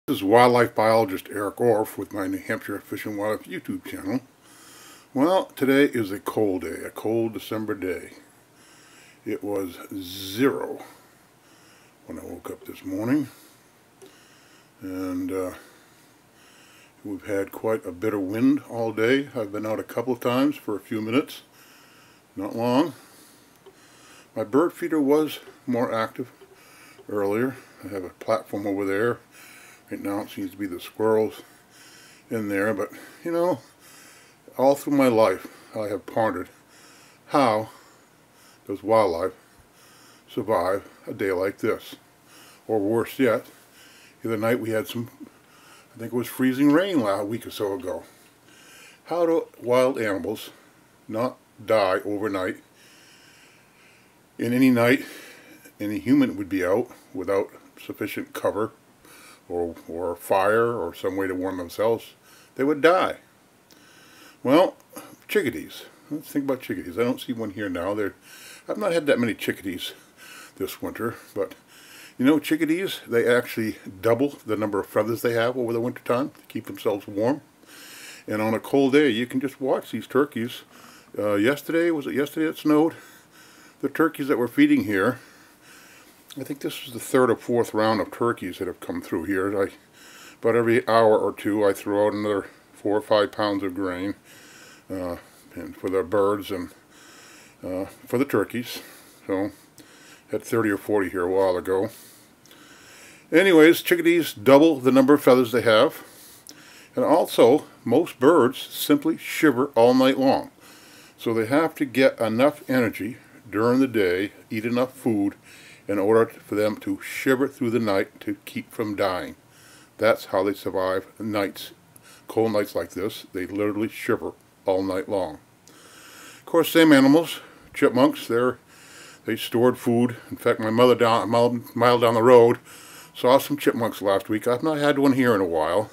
This is wildlife biologist Eric Orff with my New Hampshire Fish and Wildlife YouTube channel. Well, today is a cold day, a cold December day. It was 0 when I woke up this morning, and we've had quite a bit of wind all day. I've been out a couple of times for a few minutes, not long. My bird feeder was more active earlier. I have a platform over there. Right now it seems to be the squirrels in there, but you know, all through my life I have pondered, how does wildlife survive a day like this? Or worse yet, the other night we had some, I think it was freezing rain a week or so ago. How do wild animals not die overnight? In any night, any human would be out without sufficient cover or fire or some way to warm themselves. They would die. Well, chickadees. Let's think about chickadees. I don't see one here now. I've not had that many chickadees this winter, but you know, chickadees, they actually double the number of feathers they have over the winter time to keep themselves warm. And on a cold day, you can just watch these turkeys. Yesterday it snowed? The turkeys that were feeding here, I think this is the third or fourth round of turkeys that have come through here. About every hour or two I throw out another 4 or 5 pounds of grain and for the birds and for the turkeys. So had 30 or 40 here a while ago. Anyways, chickadees double the number of feathers they have. And also, most birds simply shiver all night long. So they have to get enough energy during the day, eat enough food, in order for them to shiver through the night to keep from dying. That's how they survive nights, cold nights like this. They literally shiver all night long. Of course, same animals, chipmunks, they stored food. In fact, my mother a mile down the road saw some chipmunks last week. I've not had one here in a while,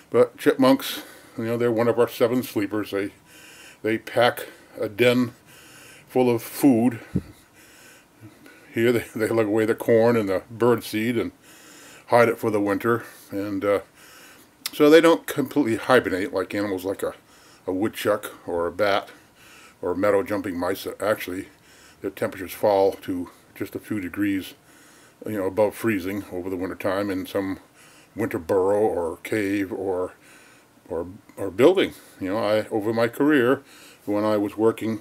but chipmunks, you know, they're one of our 7 sleepers. They pack a den full of food. Here they lug away the corn and the bird seed and hide it for the winter, and so they don't completely hibernate like animals like a woodchuck or a bat or meadow jumping mice that actually their temperatures fall to just a few degrees, you know, above freezing over the winter time in some winter burrow or cave or building. You know, over my career, when I was working,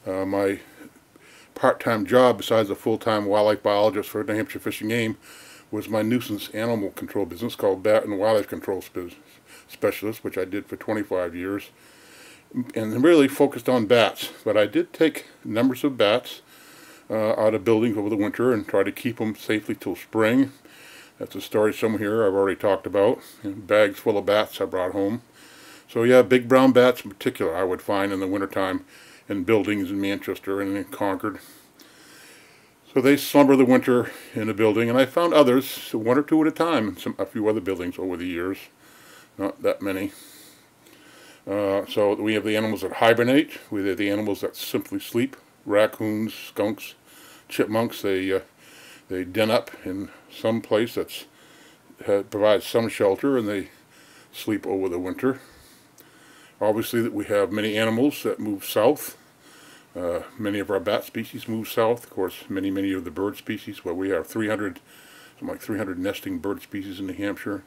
my part-time job besides a full-time wildlife biologist for New Hampshire Fish and Game was my nuisance animal control business called Bat and Wildlife Control Specialist, which I did for 25 years, and really focused on bats. But I did take numbers of bats out of buildings over the winter and try to keep them safely till spring. That's a story somewhere here I've already talked about. You know, bags full of bats I brought home. So yeah, big brown bats in particular I would find in the wintertime in buildings in Manchester and in Concord. So they slumber the winter in a building, and I found others, 1 or 2 at a time, in a few other buildings over the years. Not that many. So we have the animals that hibernate. We have the animals that simply sleep. Raccoons, skunks, chipmunks, they den up in some place that provides some shelter, and they sleep over the winter. Obviously, we have many animals that move south. Many of our bat species move south. Of course, many of the bird species. Well, we have 300, something like 300 nesting bird species in New Hampshire.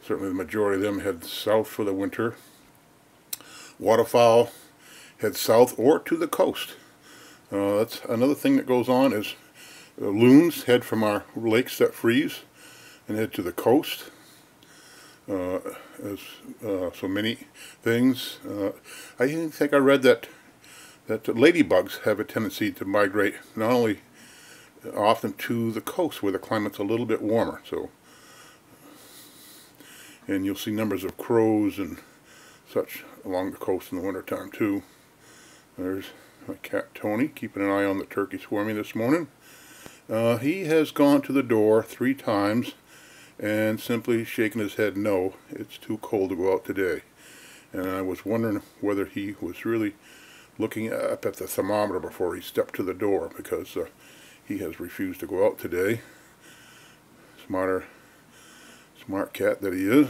Certainly the majority of them head south for the winter. Waterfowl head south or to the coast. That's another thing that goes on is loons head from our lakes that freeze and head to the coast. So many things. I even think I read that ladybugs have a tendency to migrate not only often to the coast where the climate's a little bit warmer. So, and you'll see numbers of crows and such along the coast in the wintertime too. There's my cat Tony keeping an eye on the turkeys for me this morning. He has gone to the door 3 times and simply shaking his head no, it's too cold to go out today. And I was wondering whether he was really looking up at the thermometer before he stepped to the door, because he has refused to go out today. Smarter Smart cat that he is.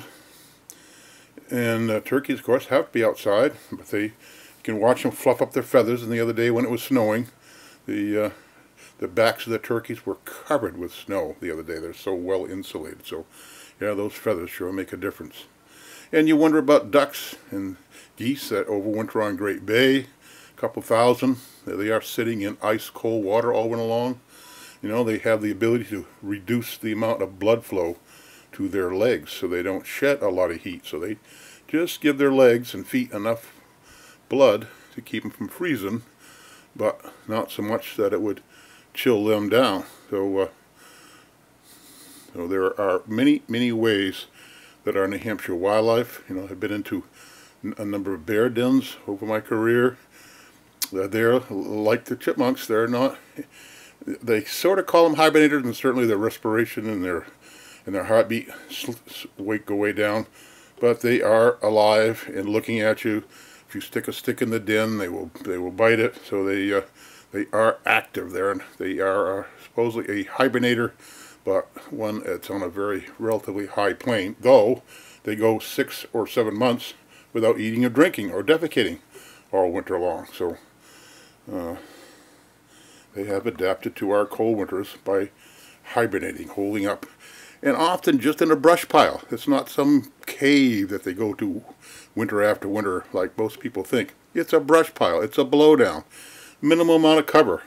And turkeys, of course, have to be outside, but you can watch them fluff up their feathers. And the other day when it was snowing, the backs of the turkeys were covered with snow the other day. They're so well insulated. So, yeah, those feathers sure make a difference. And you wonder about ducks and geese that overwinter on Great Bay. A couple thousand. There they are sitting in ice cold water all winter long. You know, they have the ability to reduce the amount of blood flow to their legs so they don't shed a lot of heat. So they just give their legs and feet enough blood to keep them from freezing, but not so much that it would chill them down. So there are many ways that are New Hampshire wildlife. You know, I've been into a number of bear dens over my career. They're like the chipmunks. They're not. They sort of call them hibernators, and certainly their respiration and their heartbeat go way down. But they are alive and looking at you. If you stick a stick in the den, they will bite it. So they are active there, and they are supposedly a hibernator, but one that's on a very relatively high plane. Though they go 6 or 7 months without eating or drinking or defecating all winter long. So they have adapted to our cold winters by hibernating, holding up. And often just in a brush pile. It's not some cave that they go to winter after winter like most people think. It's a brush pile. It's a blowdown. Minimal amount of cover.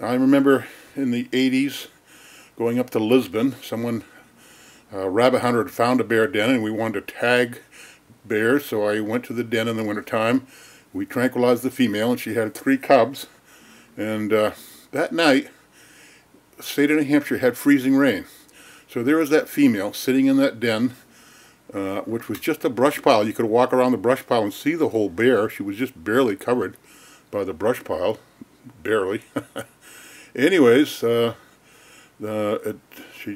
I remember in the 80s going up to Lisbon. Someone, a rabbit hunter, had found a bear den, and we wanted to tag bears. So I went to the den in the wintertime. We tranquilized the female, and she had 3 cubs. And that night, the state of New Hampshire had freezing rain. So there was that female sitting in that den, which was just a brush pile. You could walk around the brush pile and see the whole bear. She was just barely covered by the brush pile. Barely. Anyways, she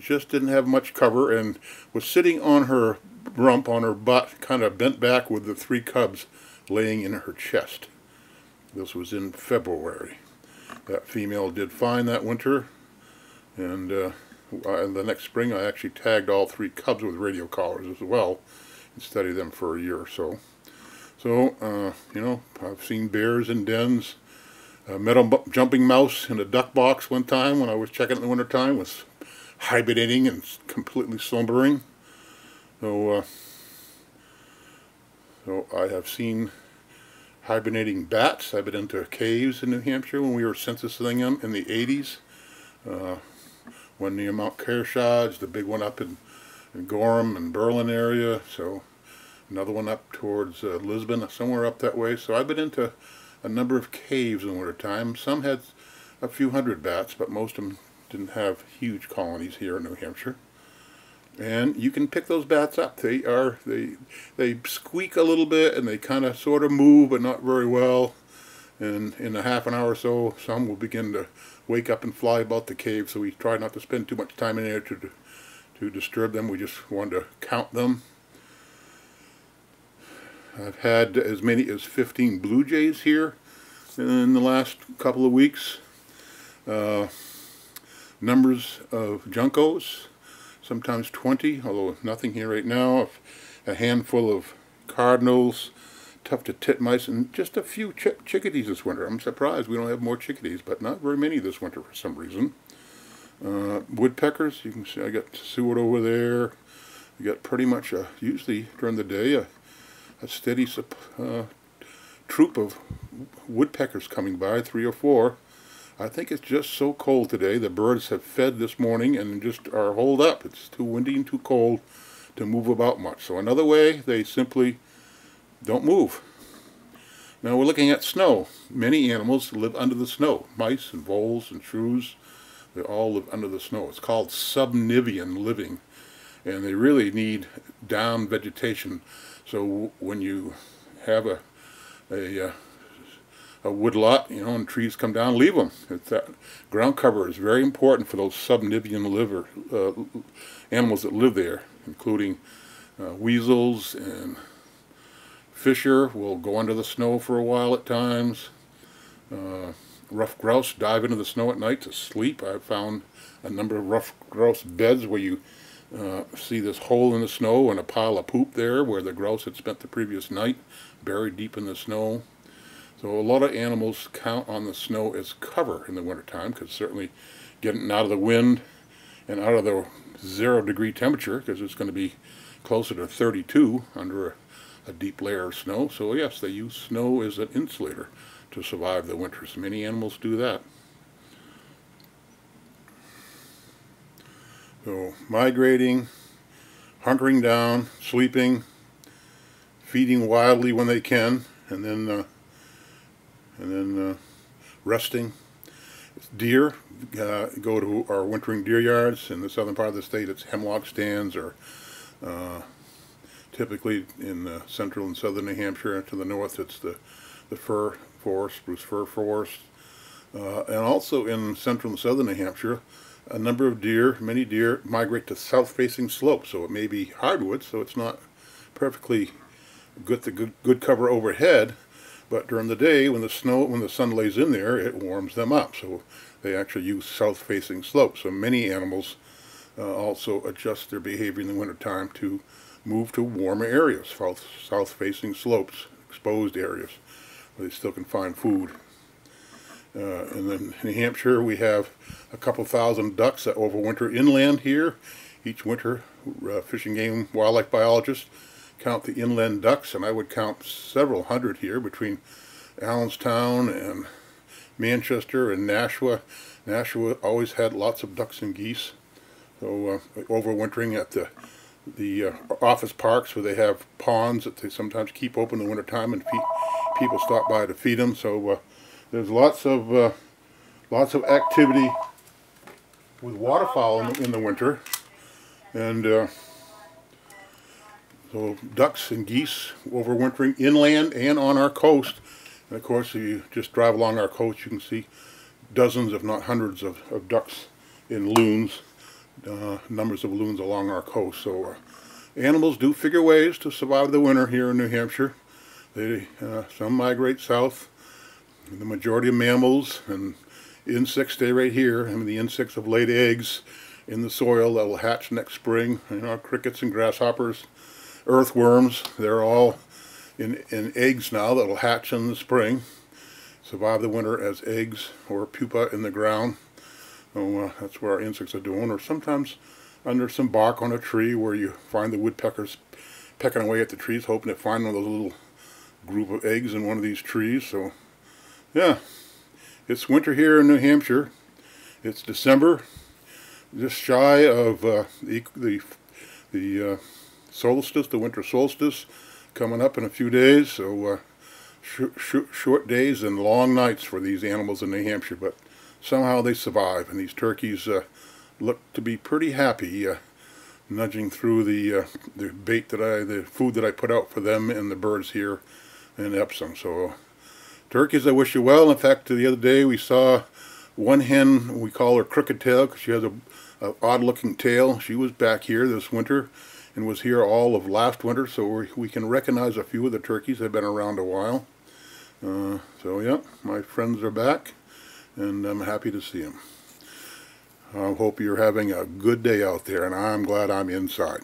just didn't have much cover and was sitting on her rump, on her butt, kind of bent back with the 3 cubs laying in her chest. This was in February. That female did fine that winter, and the next spring I actually tagged all 3 cubs with radio collars as well and studied them for a year or so. So, you know, I've seen bears in dens. Met a jumping mouse in a duck box one time when I was checking in the wintertime, was hibernating and completely slumbering. So I have seen hibernating bats. I've been into caves in New Hampshire when we were censusing them in the 80s. One near Mount Kearsarge, the big one up in Gorham and Berlin area. So another one up towards Lisbon, somewhere up that way. So I've been into a number of caves in the wintertime. Some had a few hundred bats, but most of them didn't have huge colonies here in New Hampshire. And you can pick those bats up. They squeak a little bit, and they kind of sort of move, but not very well. And in a half an hour or so, some will begin to wake up and fly about the cave. So we try not to spend too much time in there to disturb them. We just want to count them. I've had as many as 15 blue jays here in the last couple of weeks. Numbers of juncos. Sometimes 20, although nothing here right now. A handful of cardinals, tufted titmice, and just a few chickadees this winter. I'm surprised we don't have more chickadees, but not very many this winter for some reason. Woodpeckers, you can see I got suet over there. You got pretty much, usually during the day, a steady troop of woodpeckers coming by, 3 or 4. I think it's just so cold today. The birds have fed this morning and just are holed up. It's too windy and too cold to move about much. So another way, they simply don't move. Now we're looking at snow. Many animals live under the snow. Mice and voles and shrews, they all live under the snow. It's called subnivean living, and they really need down vegetation. So when you have a woodlot, you know, and trees come down, leave them. That ground cover is very important for those subnivean animals that live there, including weasels and fisher will go under the snow for a while at times. Ruffed grouse dive into the snow at night to sleep. I've found a number of ruffed grouse beds where you See this hole in the snow and a pile of poop there where the grouse had spent the previous night, buried deep in the snow. So a lot of animals count on the snow as cover in the wintertime, because certainly getting out of the wind and out of the 0-degree temperature, because it's going to be closer to 32 under a deep layer of snow. So yes, they use snow as an insulator to survive the winters. Many animals do that. So migrating, hunkering down, sleeping, feeding wildly when they can, and then resting. Deer go to our wintering deer yards. In the southern part of the state, it's hemlock stands, or typically in central and southern New Hampshire. To the north, it's the fir forest, spruce fir forest, and also in central and southern New Hampshire, a number of deer, many deer, migrate to south-facing slopes. So it may be hardwood, so it's not perfectly good cover overhead, but during the day, when the sun lays in there, it warms them up. So they actually use south-facing slopes. So many animals also adjust their behavior in the wintertime to move to warmer areas, south-facing slopes, exposed areas, where they still can find food. And then in New Hampshire, we have a couple thousand ducks that overwinter inland here. Each winter, Fish and Game wildlife biologists count the inland ducks, and I would count several hundred here between Allenstown and Manchester and Nashua. Nashua always had lots of ducks and geese. So overwintering at the office parks, where they have ponds that they sometimes keep open in the wintertime, and people stop by to feed them. So there's lots of activity with waterfowl in the winter, and so ducks and geese overwintering inland and on our coast. And of course, if you just drive along our coast, you can see dozens, if not hundreds, of ducks in loons, numbers of loons along our coast. So animals do figure ways to survive the winter here in New Hampshire. Some migrate south. The majority of mammals and insects stay right here. I mean, the insects have laid eggs in the soil that will hatch next spring. You know, crickets and grasshoppers, earthworms, they're all in eggs now that will hatch in the spring, survive the winter as eggs or pupa in the ground. So that's what our insects are doing. Or sometimes under some bark on a tree, where you find the woodpeckers pecking away at the trees, hoping to find one of those little group of eggs in one of these trees. So yeah, it's winter here in New Hampshire. It's December, just shy of the solstice, the winter solstice, coming up in a few days. So short days and long nights for these animals in New Hampshire, but somehow they survive. And these turkeys look to be pretty happy, nudging through the food that I put out for them and the birds here in Epsom. So turkeys, I wish you well. In fact, the other day we saw one hen, we call her crooked tail because she has an odd-looking tail. She was back here this winter and was here all of last winter, so we can recognize a few of the turkeys. They've been around a while. So yeah, my friends are back, and I'm happy to see them. I hope you're having a good day out there, and I'm glad I'm inside.